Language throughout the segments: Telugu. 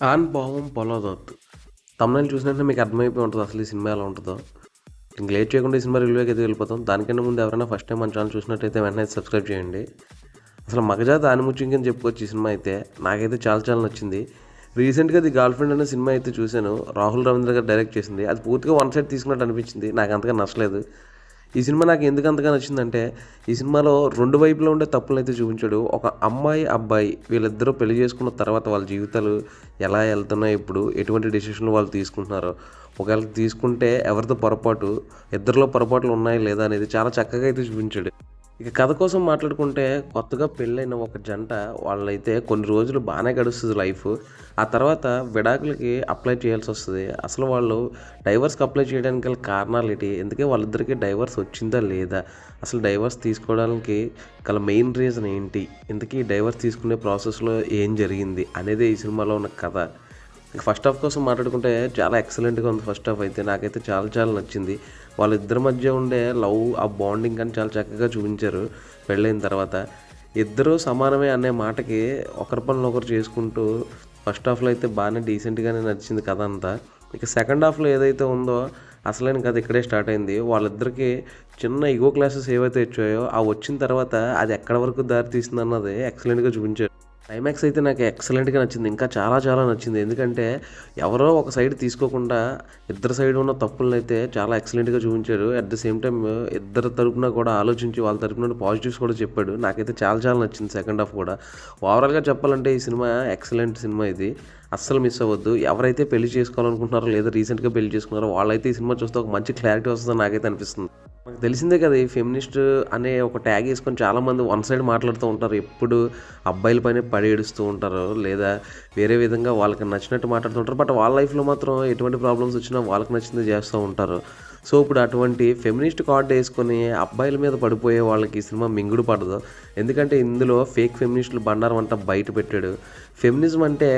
ఆన్ పావం పొలాదత్ తమిళనాడు చూసినట్టే మీకు అర్థమైపోయి ఉంటుంది అసలు ఈ సినిమా ఎలా ఉంటుందో. ఇంక లేట్ చేయకుండా ఈ సినిమా రివ్యూకి అయితే వెళ్ళిపోతాం. దానికన్నా ముందు ఎవరైనా ఫస్ట్ టైం మన ఛానల్ చూసినట్టయితే వెంటనే సబ్స్క్రైబ్ చేయండి. అసలు మగజాతి ఆనిముత్యం కింద చెప్పుకోవచ్చు ఈ సినిమా అయితే. నాకైతే చాలా చాలా నచ్చింది. రీసెంట్గా ది గర్ల్ ఫ్రెండ్ అనే సినిమా అయితే చూశాను. రాహుల్ రవీంద్ర గారు డైరెక్ట్ చేసింది. అది పూర్తిగా వన్ సైడ్ తీసుకున్నట్టు అనిపించింది. నాకు అంతగా నచ్చలేదు. ఈ సినిమా నాకు ఎందుకు అంతగా నచ్చిందంటే, ఈ సినిమాలో రెండు వైపులో ఉండే తప్పులనైతే చూపించాడు. ఒక అమ్మాయి, అబ్బాయి వీళ్ళిద్దరూ పెళ్లి చేసుకున్న తర్వాత వాళ్ళ జీవితాలు ఎలా వెళ్తున్నాయి, ఇప్పుడు ఎటువంటి డెసిషన్లు వాళ్ళు తీసుకుంటున్నారో, ఒకవేళ తీసుకుంటే ఎవరితో పొరపాటు, ఇద్దరిలో పొరపాట్లు ఉన్నాయా లేదా అనేది చాలా చక్కగా అయితే చూపించాడు. ఇక కథ కోసం మాట్లాడుకుంటే, కొత్తగా పెళ్ళైన ఒక జంట వాళ్ళైతే కొన్ని రోజులు బాగానే గడుస్తుంది లైఫ్. ఆ తర్వాత విడాకులకి అప్లై చేయాల్సి వస్తుంది. అసలు వాళ్ళు డైవర్స్కి అప్లై చేయడానికి గల కారణాలు ఏంటి, ఎందుకే వాళ్ళిద్దరికీ డైవర్స్ వచ్చిందా లేదా, అసలు డైవర్స్ తీసుకోవడానికి గల మెయిన్ రీజన్ ఏంటి, ఇంతకీ డైవర్స్ తీసుకునే ప్రాసెస్లో ఏం జరిగింది అనేది ఈ సినిమాలో ఉన్న కథ. ఇక ఫస్ట్ హాఫ్ కోసం మాట్లాడుకుంటే చాలా ఎక్సలెంట్గా ఉంది. ఫస్ట్ హాఫ్ అయితే నాకైతే చాలా చాలా నచ్చింది. వాళ్ళిద్దరి మధ్య ఉండే లవ్, ఆ బాండింగ్ అని చాలా చక్కగా చూపించారు. పెళ్ళైన తర్వాత ఇద్దరూ సమానమే అనే మాటకి ఒకరి పనులు ఒకరు చేసుకుంటూ ఫస్ట్ హాఫ్లో అయితే బాగానే డీసెంట్గానే నచ్చింది కథ అంతా. ఇక సెకండ్ హాఫ్లో ఏదైతే ఉందో అసలైన కథ ఇక్కడే స్టార్ట్ అయింది. వాళ్ళిద్దరికి చిన్న ఈగో క్లాసెస్ ఏవైతే వచ్చాయో ఆ వచ్చిన తర్వాత అది ఎక్కడి వరకు దారి తీసింది అన్నది ఎక్సలెంట్గా చూపించారు. క్లైమాక్స్ అయితే నాకు ఎక్సలెంట్గా నచ్చింది. ఇంకా చాలా చాలా నచ్చింది. ఎందుకంటే ఎవరో ఒక సైడ్ తీసుకోకుండా ఇద్దరు సైడ్ ఉన్న తప్పులను అయితే చాలా ఎక్సలెంట్గా చూపించాడు. అట్ ద సేమ్ టైం ఇద్దరు తరపున కూడా ఆలోచించి వాళ్ళ తరపున పాజిటివ్స్ కూడా చెప్పాడు. నాకైతే చాలా చాలా నచ్చింది సెకండ్ హాఫ్ కూడా. ఓవరాల్గా చెప్పాలంటే ఈ సినిమా ఎక్సలెంట్ సినిమా ఇది. అస్సలు మిస్ అవ్వద్దు. ఎవరైతే పెళ్లి చేసుకోవాలనుకుంటున్నారో లేదా రీసెంట్గా పెళ్లి చేసుకున్నారో వాళ్ళైతే ఈ సినిమా చూస్తే ఒక మంచి క్లారిటీ వస్తుందని నాకైతే అనిపిస్తుంది. మనకు తెలిసిందే కదా, ఈ ఫెమినిస్ట్ అనే ఒక ట్యాగ్ వేసుకొని చాలామంది వన్ సైడ్ మాట్లాడుతూ ఉంటారు. ఎప్పుడు అబ్బాయిల పైన పడి ఏడుస్తూ ఉంటారు, లేదా వేరే విధంగా వాళ్ళకి నచ్చినట్టు మాట్లాడుతుంటారు. బట్ వాళ్ళ లైఫ్లో మాత్రం ఎటువంటి ప్రాబ్లమ్స్ వచ్చినా వాళ్ళకి నచ్చింది చేస్తూ ఉంటారు. సో ఇప్పుడు అటువంటి ఫెమినిస్ట్ కార్డ్ వేసుకొని అబ్బాయిల మీద పడిపోయే వాళ్ళకి ఈ సినిమా మింగుడు పడదు. ఎందుకంటే ఇందులో ఫేక్ ఫెమినిస్టులు బండారం అంతా బయట పెట్టాడు. ఫెమినిజం అంటే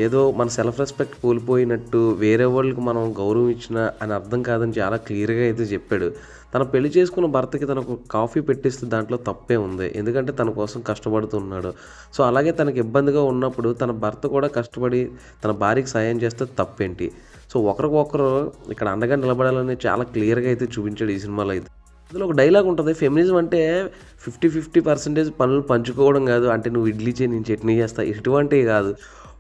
ఏదో మన సెల్ఫ్ రెస్పెక్ట్ కోల్పోయినట్టు, వేరే వాళ్ళకి మనం గౌరవం ఇచ్చిన అని అర్థం కాదని చాలా క్లియర్గా అయితే చెప్పాడు. తన పెళ్లి చేసుకున్న భర్తకి తనకు కాఫీ పెట్టిస్తే దాంట్లో తప్పే ఉంది. ఎందుకంటే తన కోసం కష్టపడుతున్నాడు. సో అలాగే తనకి ఇబ్బందిగా ఉన్నప్పుడు తన భర్త కూడా కష్టపడి తన భార్యకి సాయం చేస్తే తప్పేంటి. సో ఒకరికొకరు ఇక్కడ అండగా నిలబడాలని చాలా క్లియర్గా అయితే చూపించాడు ఈ సినిమాలో అయితే. అందులో ఒక డైలాగ్ ఉంటుంది, ఫెమినిజం అంటే 50-50% పనులు పంచుకోవడం కాదు. అంటే నువ్వు ఇడ్లీ చేయి నేను చట్నీ చేస్తా ఇటువంటివి కాదు.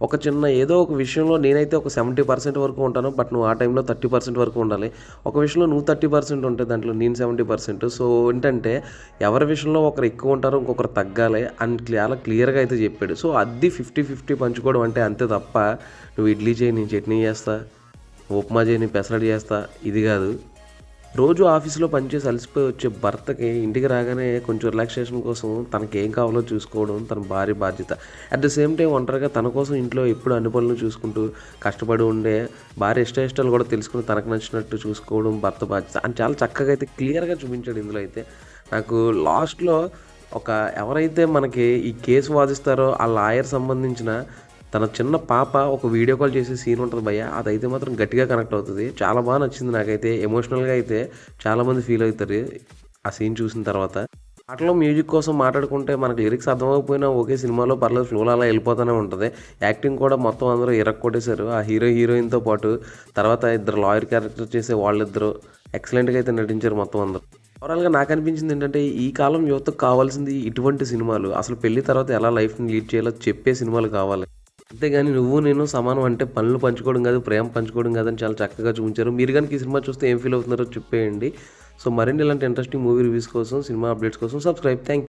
ఒక చిన్న ఏదో ఒక విషయంలో నేనైతే ఒక 70% వరకు ఉంటాను. బట్ నువ్వు ఆ టైంలో 30% వరకు ఉండాలి. ఒక విషయంలో నువ్వు 30% ఉంటే దాంట్లో నేను 70%. సో ఏంటంటే ఎవరి విషయంలో ఒకరు ఎక్కువ ఉంటారో ఇంకొకరు తగ్గాలి అని చాలా క్లియర్గా అయితే చెప్పాడు. సో అది 50-50 పంచుకోవడం అంటే అంతే తప్ప నువ్వు ఇడ్లీ చేయి నేను చట్నీ చేస్తా, ఉప్మా చేయి నేను పెసరట్టు చేస్తా ఇది కాదు. రోజు ఆఫీస్లో పనిచేసి అలసిపోయి వచ్చే భర్తకి ఇంటికి రాగానే కొంచెం రిలాక్సేషన్ కోసం తనకి ఏం కావాలో చూసుకోవడం తన భార్య బాధ్యత. అట్ ద సేమ్ టైం ఒంటరిగా తన కోసం ఇంట్లో ఎప్పుడు అన్ని పనులు చూసుకుంటూ కష్టపడి ఉండే భార్య ఇష్టాలు కూడా తెలుసుకుని తనకు నచ్చినట్టు చూసుకోవడం భర్త బాధ్యత అని చాలా చక్కగా అయితే క్లియర్గా చూపించాడు ఇందులో అయితే. నాకు లాస్ట్లో ఒక ఎవరైతే మనకి ఈ కేసు వాదిస్తారో ఆ లాయర్ సంబంధించిన తన చిన్న పాప ఒక వీడియో కాల్ చేసే సీన్ ఉంటుంది భయ్య, అదైతే మాత్రం గట్టిగా కనెక్ట్ అవుతుంది. చాలా బాగా నచ్చింది నాకైతే. ఎమోషనల్గా అయితే చాలామంది ఫీల్ అవుతారు ఆ సీన్ చూసిన తర్వాత. పాటలో మ్యూజిక్ కోసం మాట్లాడుకుంటే మనకు లిరిక్స్ అర్థమైపోయినా ఓకే, సినిమాలో పర్లేదు ఫ్లోలో అలా వెళ్ళిపోతూనే ఉంటుంది. యాక్టింగ్ కూడా మొత్తం అందరూ కొట్టేశారు. ఆ హీరోయిన్తో పాటు తర్వాత ఇద్దరు లాయర్ క్యారెక్టర్ చేసే వాళ్ళిద్దరూ ఎక్సలెంట్గా అయితే నటించారు మొత్తం అందరూ. ఓవరాల్గా నాకు అనిపించింది ఏంటంటే, ఈ కాలం యువతకు కావాల్సింది ఇటువంటి సినిమాలు. అసలు పెళ్లి తర్వాత ఎలా లైఫ్ని లీడ్ చేయాలో చెప్పే సినిమాలు కావాలి. అంతేగాని నువ్వు నేను సమానం అంటే పనులు పంచుకోవడం కాదు, ప్రేమ పంచుకోవడం కాదని చాలా చక్కగా చూపించారు. మీరు కనుక ఈ సినిమా చూస్తే ఏం ఫీల్ అవుతున్నారో చెప్పేయండి. సో మరిన్ని ఇలాంటి ఇంట్రెస్టింగ్ మూవీ రివ్యూస్ కోసం, సినిమా అప్డేట్స్ కోసం సబ్స్క్రైబ్. థ్యాంక్